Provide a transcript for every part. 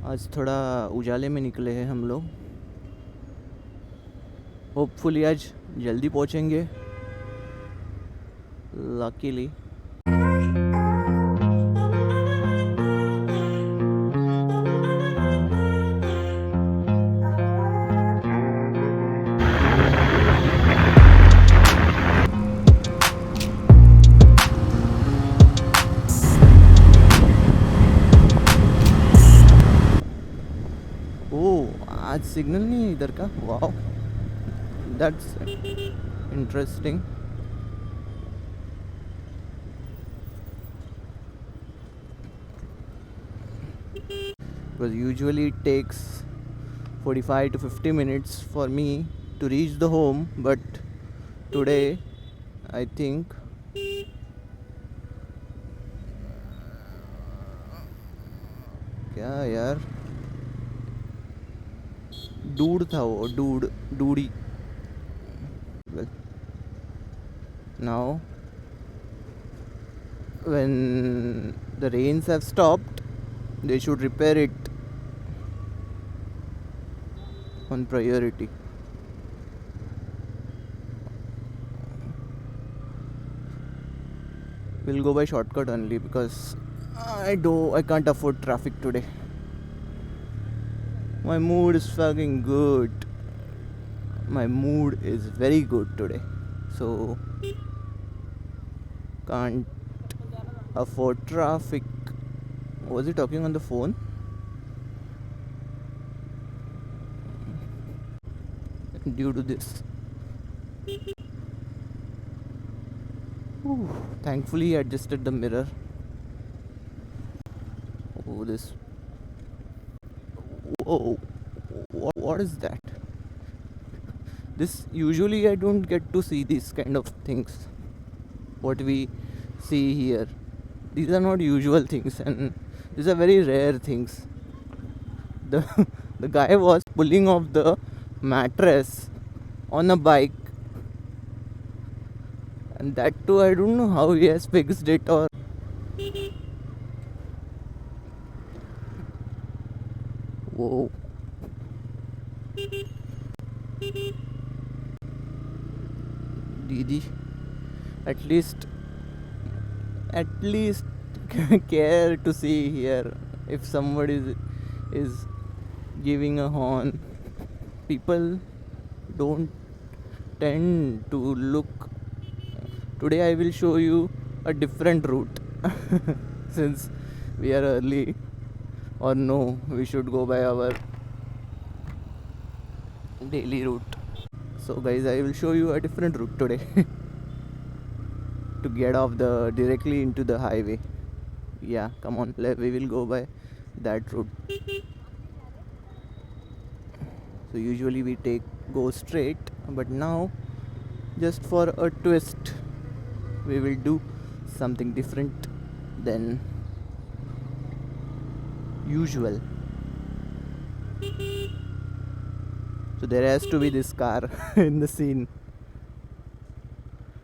आज थोड़ा उजाले में निकले हैं हम लोग. होपफुली आज जल्दी पहुंचेंगे. लकीली. ओह, आज सिग्नल नहीं है इधर का. Wow, that's interesting. Because usually it takes 45 to 50 minutes for me to reach the home, but today I think क्या यार, डूड था वो, Dudi. Well, now when the rains have stopped, they should repair it on priority. We'll go by shortcut only because I can't afford traffic today. My mood is fucking good. My mood is very good today. So can't afford traffic. Was he talking on the phone? Due to this. Ooh, thankfully he adjusted the mirror. Oh, this. Whoa, what is that? This usually I don't get to see these kind of things. What we see here, these are not usual things, and these are very rare things. The the guy was pulling off the mattress on a bike, and that too I don't know how he has fixed it. Or whoa, Didi, at least care to see here. If somebody is giving a horn, people don't tend to look. Today I will show you a different route. Since we are early, or no, we should go by our daily route. So guys, I will show you a different route today. To get off directly into the highway. Yeah, come on, we will go by that route. So usually we go straight, but now just for a twist we will do something different than usual. So there has to be this car in the scene.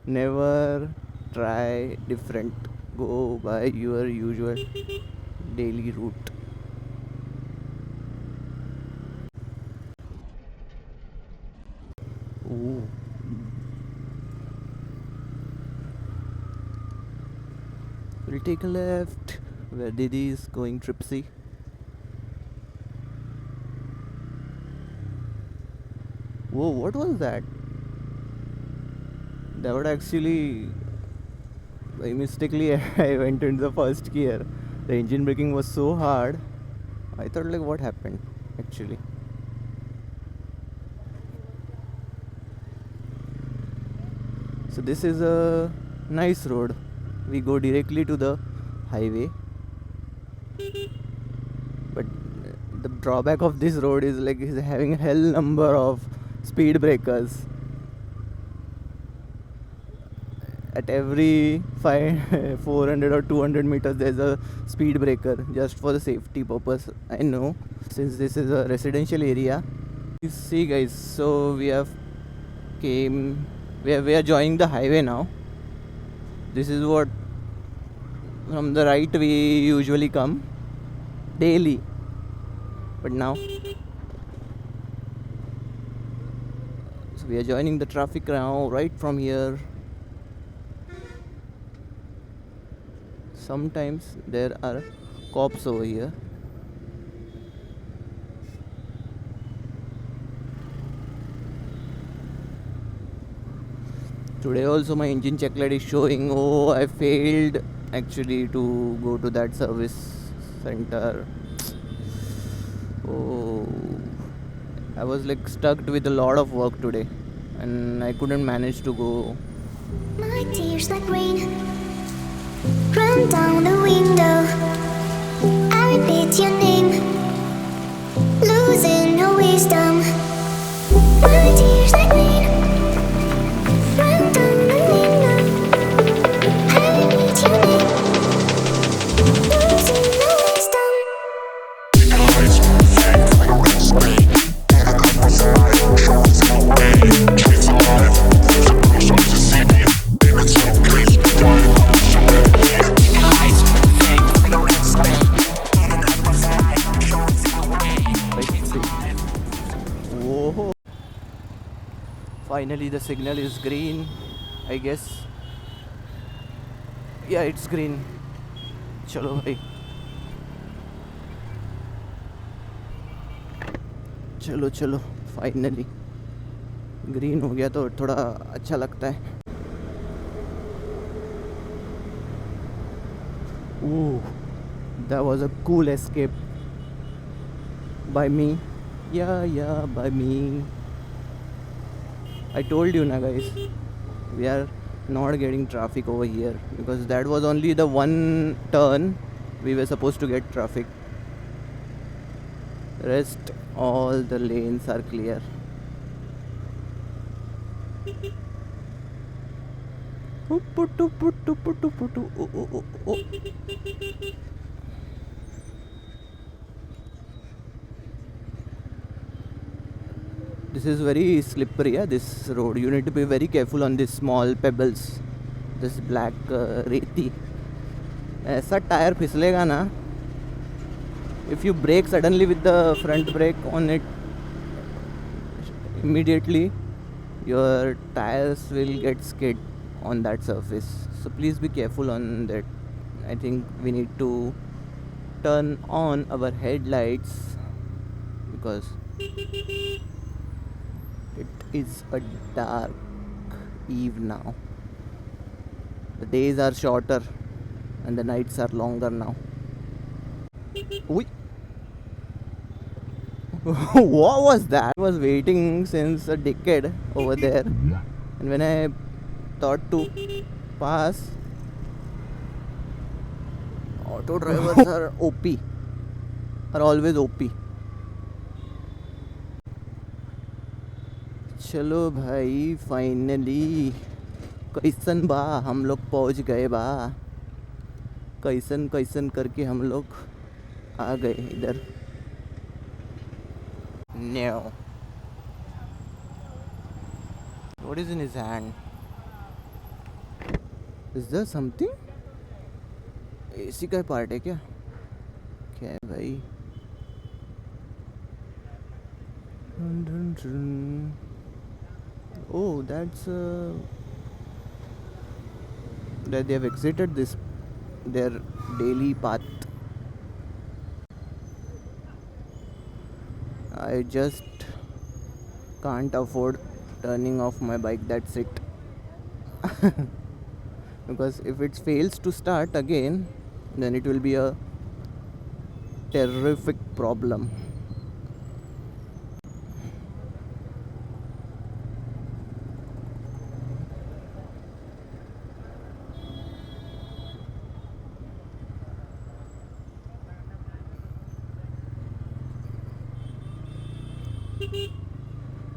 Never try different. Go by your usual daily route. Ooh. We'll take a left where Didi is going tripsy. Whoa, what was that? That would actually, by mistakenly I went into the first gear. The engine braking was so hard. I thought like, what happened actually? So this is a nice road. We go directly to the highway. But the drawback of this road is like it's having a hell number of speed breakers. At every 400 or 200 meters there's a speed breaker just for the safety purpose. I know, since this is a residential area. You see guys, so we are joining the highway now. This is what from the right we usually come daily. But now, so we are joining the traffic now right from here. Sometimes there are cops over here. Today also my engine check light is showing. Oh, I failed actually to go to that service center. Oh, I was like stuck with a lot of work today and I couldn't manage to go. My tears like rain run down the window. I repeat your name, losing your wisdom. My tears like rain run down the window. I repeat your name, losing your wisdom. Whoa. Finally the signal is green, I guess. Yeah, it's green. चलो भाई, चलो चलो, finally green हो गया तो थोड़ा अच्छा लगता है. Ooh, that was a cool escape by me. Yeah, by me. I told you na guys, we are not getting traffic over here because that was only the one turn we were supposed to get traffic. Rest all the lanes are clear. Oh. This is very slippery, yeah, this road. You need to be very careful on these small pebbles. This black रेती. ऐसा tyre फिसलेगा ना. If you brake suddenly with the front brake on it, immediately your tires will get skid on that surface. So please be careful on that. I think we need to turn on our headlights because it is a dark eve now. The days are shorter and the nights are longer now. Oi. What was that? I was waiting since a decade over there, and when I thought to pass, auto drivers are OP, are always OP. चलो भाई, finally कैसन बा, हम लोग पहुंच गए बा. कैसन कैसन करके हम लोग आ गए इधर. No. What is in his hand? Is there something? AC का पार्ट है क्या? क्या है भाई? Oh, that's that they have exited this their daily path. I just can't afford turning off my bike, that's it. Because if it fails to start again, then it will be a terrific problem.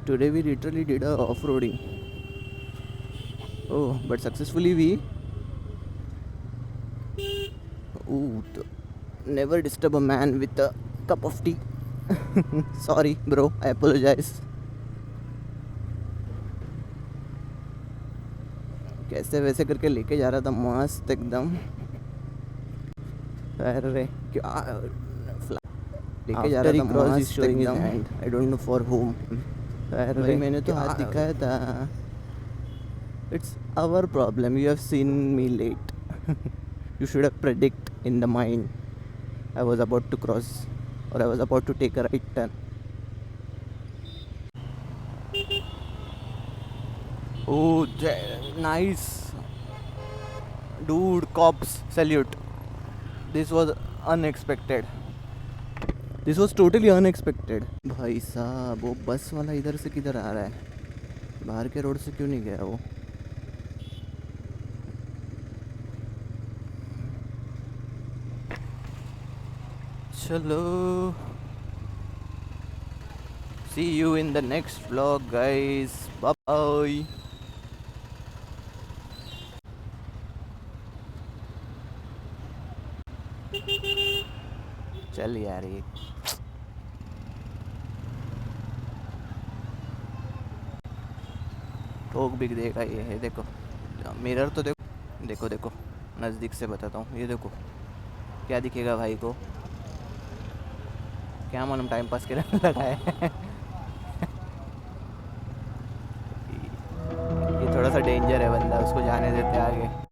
Today we literally did a off-roading. Oh, but successfully we never disturb a man with a cup of tea. Sorry bro, I apologize. कैसे वैसे करके लेके जा रहा था मस्त एकदम. अरे क्या लेके जा रहा था मस्त एकदम। I don't know for home. भाई मैंने तो हाथ दिखाया था। It's our problem, you have seen me late. You should have predict in the mind I was about to cross or I was about to take a right turn. Oh, nice. Dude, cops, salute. This was unexpected. This was totally unexpected. भाई साहब वो बस वाला इधर से किधर आ रहा है? बाहर के रोड से क्यों नहीं गया वो? चलो. See you in the next vlog, guys. Bye bye. चल यार ये ठोक भी देगा ये है। देखो मिरर तो देखो, देखो देखो नज़दीक से बताता हूँ। ये देखो क्या दिखेगा भाई को, क्या मालूम टाइम पास के लिए लगा है। ये थोड़ा सा डेंजर है बंदा, उसको जाने देते आगे।